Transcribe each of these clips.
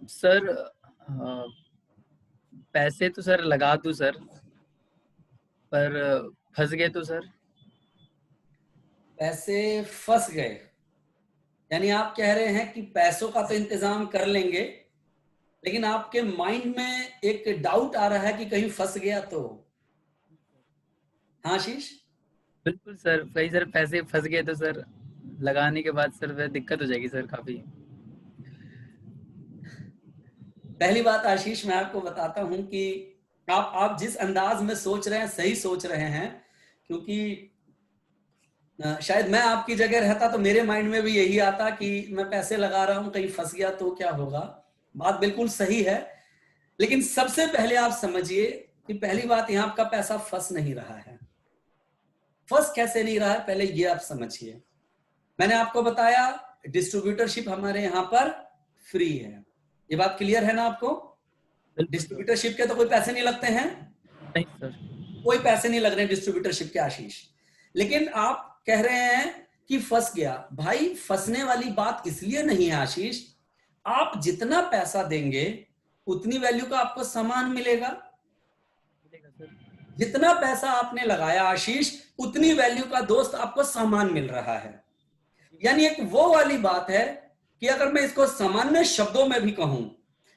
Sir पैसे तो sir लगा दूं सर, पर फंस गए तो सर। पैसे फंस गए, यानी आप कह रहे हैं कि पैसों का तो इंतजाम कर लेंगे, लेकिन आपके माइंड में एक डाउट आ रहा है कि कहीं फंस गया तो। हाँ आशीष, बिल्कुल सर, वही सर, पैसे फंस गए तो सर लगाने के बाद सर फिर दिक्कत हो जाएगी सर काफी। पहली बात आशीष मैं आपको बताता हूं कि आप जिस अंदाज में सोच रहे हैं सही सोच रहे हैं, क्योंकि शायद मैं आपकी जगह रहता तो मेरे माइंड में भी यही आता कि मैं पैसे लगा रहा हूं, कहीं फंस गया तो क्या होगा। बात बिल्कुल सही है, लेकिन सबसे पहले आप समझिए कि पहली बात, यहां आपका पैसा फंस नहीं रहा है। फंस कैसे नहीं रहा है, पहले ये आप समझिए। मैंने आपको बताया डिस्ट्रीब्यूटरशिप हमारे यहां पर फ्री है, ये बात क्लियर है ना आपको? बिल्कुल सर। डिस्ट्रीब्यूटरशिप के तो कोई पैसे नहीं लगते हैं, नहीं सर। कोई पैसे नहीं लग रहे डिस्ट्रीब्यूटरशिप के आशीष। लेकिन आप कह रहे हैं कि फंस गया। भाई फंसने वाली बात इसलिए नहीं है आशीष, आप जितना पैसा देंगे उतनी वैल्यू का आपको सामान मिलेगा। मिलेगा सर। जितना पैसा आपने लगाया आशीष, उतनी वैल्यू का दोस्त आपको सामान मिल रहा है। यानी एक वो वाली बात है कि अगर मैं इसको सामान्य शब्दों में भी कहूं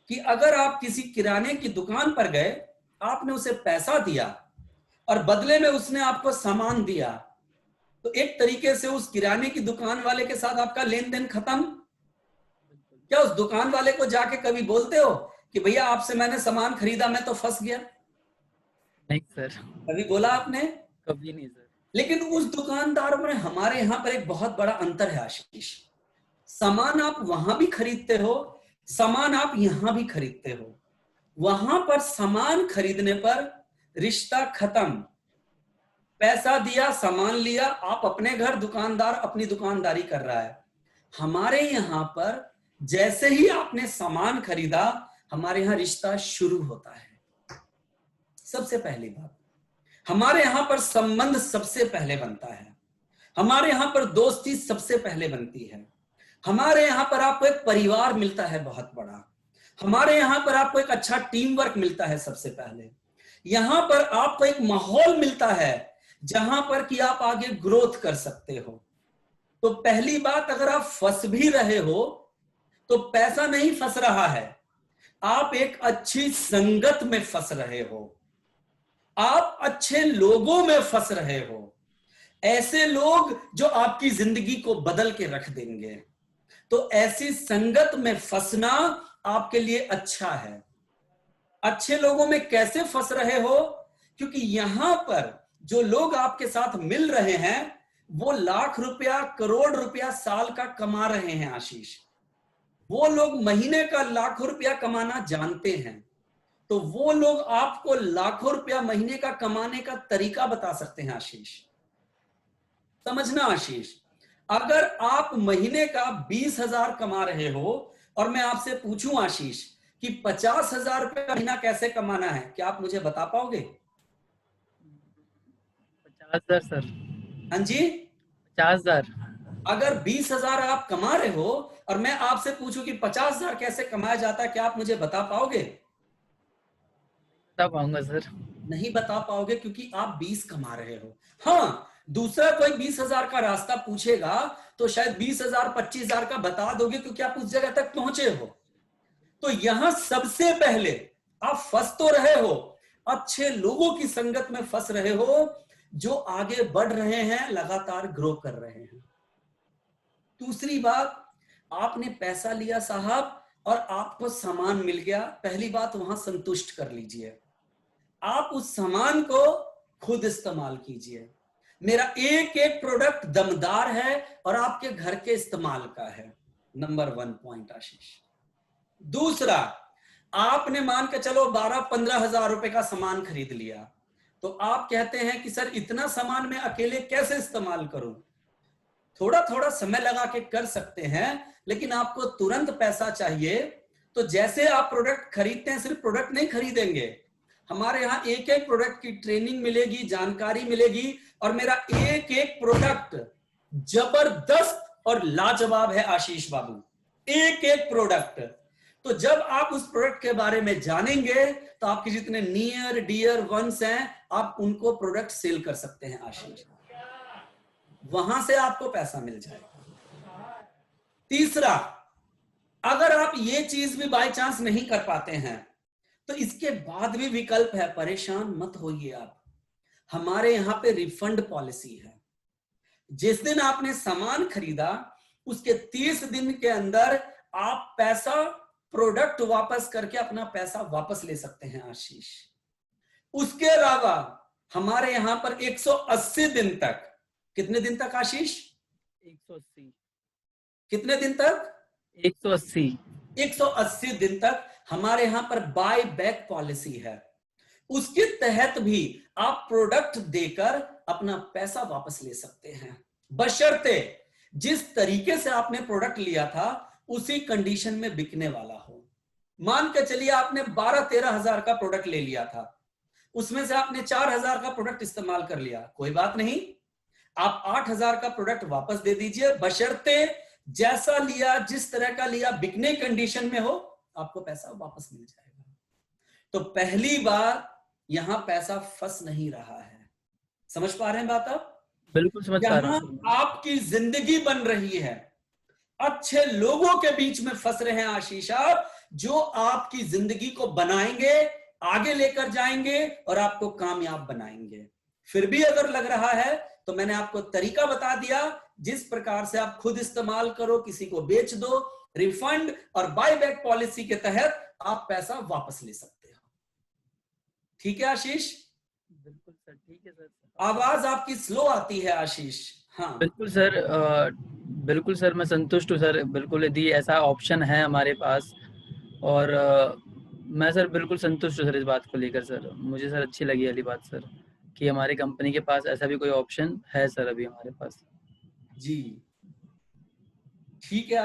कि अगर आप किसी किराने की दुकान पर गए, आपने उसे पैसा दिया और बदले में उसने आपको सामान दिया, तो एक तरीके से उस किराने की दुकान वाले के साथ आपका लेन देन खत्म। क्या उस दुकान वाले को जाके कभी बोलते हो कि भैया आपसे मैंने सामान खरीदा, मैं तो फंस गया? नहीं सर। कभी बोला आपने? कभी नहीं सर। लेकिन उस दुकानदार में हमारे यहां पर एक बहुत बड़ा अंतर है आशीष। सामान आप वहां भी खरीदते हो, सामान आप यहां भी खरीदते हो। वहां पर सामान खरीदने पर रिश्ता खत्म, पैसा दिया सामान लिया, आप अपने घर, दुकानदार अपनी दुकानदारी कर रहा है। हमारे यहां पर जैसे ही आपने सामान खरीदा, हमारे यहां रिश्ता शुरू होता है। सबसे पहली बात, हमारे यहां पर संबंध सबसे पहले बनता है, हमारे यहां पर दोस्ती सबसे पहले बनती है, हमारे यहां पर आपको एक परिवार मिलता है बहुत बड़ा, हमारे यहां पर आपको एक अच्छा टीम वर्क मिलता है। सबसे पहले यहां पर आपको एक माहौल मिलता है जहां पर कि आप आगे ग्रोथ कर सकते हो। तो पहली बात, अगर आप फंस भी रहे हो तो पैसा नहीं फंस रहा है, आप एक अच्छी संगत में फंस रहे हो, आप अच्छे लोगों में फंस रहे हो, ऐसे लोग जो आपकी जिंदगी को बदल के रख देंगे। तो ऐसी संगत में फंसना आपके लिए अच्छा है। अच्छे लोगों में कैसे फंस रहे हो? क्योंकि यहां पर जो लोग आपके साथ मिल रहे हैं वो लाख रुपया, करोड़ रुपया साल का कमा रहे हैं आशीष। वो लोग महीने का लाखों रुपया कमाना जानते हैं, तो वो लोग आपको लाखों रुपया महीने का कमाने का तरीका बता सकते हैं आशीष। समझना आशीष, अगर आप महीने का 20,000 कमा रहे हो और मैं आपसे पूछूं आशीष कि 50,000 रुपया महीना कैसे कमाना है, क्या आप मुझे बता पाओगे? 50,000 सर। हाँ जी। 50,000। अगर 20,000 आप कमा रहे हो और मैं आपसे पूछूं कि 50,000 कैसे कमाया जाता है, क्या आप मुझे बता पाओगे? बता पाऊंगा सर। नहीं बता पाओगे, क्योंकि आप 20 कमा रहे हो। हाँ, दूसरा कोई 20,000 का रास्ता पूछेगा तो शायद 20,000, 25,000 का बता दोगे, क्योंकि आप उस जगह तक पहुंचे हो। तो यहां सबसे पहले आप फंस तो रहे हो, अच्छे लोगों की संगत में फंस रहे हो जो आगे बढ़ रहे हैं, लगातार ग्रो कर रहे हैं। दूसरी बात, आपने पैसा लिया साहब और आपको सामान मिल गया, पहली बात वहां संतुष्ट कर लीजिए। आप उस सामान को खुद इस्तेमाल कीजिए। मेरा एक एक प्रोडक्ट दमदार है और आपके घर के इस्तेमाल का है। नंबर 1 पॉइंट आशीष। दूसरा, आपने मान के चलो 12-15 हजार रुपए का सामान खरीद लिया, तो आप कहते हैं कि सर इतना सामान मैं अकेले कैसे इस्तेमाल करूं? थोड़ा थोड़ा समय लगा के कर सकते हैं, लेकिन आपको तुरंत पैसा चाहिए। तो जैसे आप प्रोडक्ट खरीदते हैं, सिर्फ प्रोडक्ट नहीं खरीदेंगे, हमारे यहाँ एक एक प्रोडक्ट की ट्रेनिंग मिलेगी, जानकारी मिलेगी, और मेरा एक एक प्रोडक्ट जबरदस्त और लाजवाब है आशीष बाबू। एक एक प्रोडक्ट तो जब आप उस प्रोडक्ट के बारे में जानेंगे तो आपके जितने नियर डियर वंस हैं, आप उनको प्रोडक्ट सेल कर सकते हैं आशीष, वहां से आपको पैसा मिल जाएगा। तीसरा, अगर आप ये चीज भी बाय चांस नहीं कर पाते हैं तो इसके बाद भी विकल्प है, परेशान मत होइए आप। हमारे यहां पे रिफंड पॉलिसी है। जिस दिन आपने सामान खरीदा उसके 30 दिन के अंदर आप पैसा, प्रोडक्ट वापस करके अपना पैसा वापस ले सकते हैं आशीष। उसके अलावा हमारे यहां पर 180 दिन तक, कितने दिन तक आशीष? 180। कितने दिन तक? 180। 180 दिन तक हमारे यहां पर बाय बैक पॉलिसी है। उसके तहत भी आप प्रोडक्ट देकर अपना पैसा वापस ले सकते हैं, बशर्ते जिस तरीके से आपने प्रोडक्ट लिया था उसी कंडीशन में बिकने वाला हो। मान के चलिए आपने 12-13 हजार का प्रोडक्ट ले लिया था, उसमें से आपने 4,000 का प्रोडक्ट इस्तेमाल कर लिया, कोई बात नहीं, आप 8,000 का प्रोडक्ट वापस दे दीजिए, बशर्ते जैसा लिया, जिस तरह का लिया, बिकने कंडीशन में हो, आपको पैसा वापस मिल जाएगा। तो पहली बार यहां पैसा फंस नहीं रहा है। समझ पा रहे हैं बात आप? बिल्कुल समझ पा रहा यहां हूँ। आपकी जिंदगी बन रही है, अच्छे लोगों के बीच में फंस रहे हैं आशीष आप, जो आपकी जिंदगी को बनाएंगे, आगे लेकर जाएंगे और आपको कामयाब बनाएंगे। फिर भी अगर लग रहा है तो मैंने आपको तरीका बता दिया, जिस प्रकार से आप खुद इस्तेमाल करो, किसी को बेच दो, रिफंड और बाय बैक पॉलिसी के तहत आप पैसा वापस ले सकते हो। ठीक है आशीष? बिल्कुल सर, ठीक है सर। आवाज आपकी स्लो आती है आशीष। हाँ बिल्कुल सर, बिल्कुल सर, मैं संतुष्ट हूँ सर, बिल्कुल यदि ऐसा ऑप्शन है हमारे पास, और मैं सर बिल्कुल संतुष्ट हूँ सर इस बात को लेकर सर। मुझे सर अच्छी लगी वाली बात सर, कि हमारी कंपनी के पास ऐसा भी कोई ऑप्शन है सर अभी हमारे पास। जी, ठीक है।